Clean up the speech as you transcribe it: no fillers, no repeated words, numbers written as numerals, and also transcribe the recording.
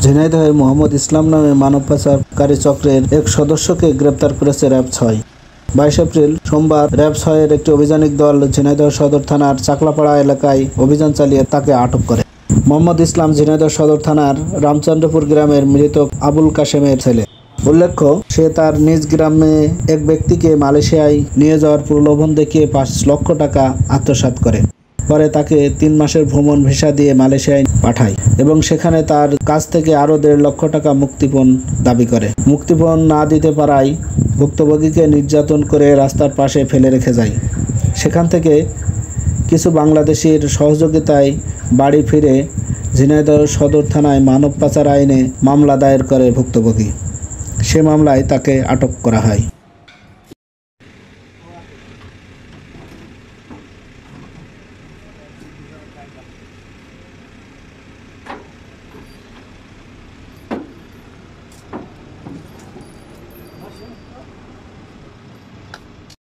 ঝিনাইদহে মোহাম্মদ ইসলাম নামে মানব পাচারকারী চক্রের এক সদস্যকে গ্রেপ্তার করেছে র্যাব ৬। ২২ এপ্রিল সোমবার র্যাব ৬-এর একটি অভিযানিক দল ঝিনাইদহ সদর থানার চাকলাপাড়া এলাকায় অভিযান চালিয়ে তাকে আটক করে। মোহাম্মদ ইসলাম ঝিনাইদহ সদর থানার রামচন্দ্রপুর গ্রামের মৃত আবুল কাশেমের ছেলে। উল্লেখ্য, সে তার নিজ গ্রামে এক ব্যক্তিকে মালয়েশিয়ায় নিয়ে যাওয়ার প্রলোভন দেখিয়ে ৫ লক্ষ টাকা আত্মসাৎ করে। পরে তাকে ৩ মাসের ভ্রমণ ভিসা দিয়ে মালয়েশিয়ায় পাঠায় এবং সেখানে তার কাছ থেকে আরও ১.৫ লক্ষ টাকা মুক্তিপণ দাবি করে। মুক্তিপণ না দিতে পারায় ভুক্তভোগীকে নির্যাতন করে রাস্তার পাশে ফেলে রেখে যায়। সেখান থেকে কিছু বাংলাদেশির সহযোগিতায় বাড়ি ফিরে ঝিনাইদহ সদর থানায় মানব পাচার আইনে মামলা দায়ের করে ভুক্তভোগী। সে মামলায় তাকে আটক করা হয়।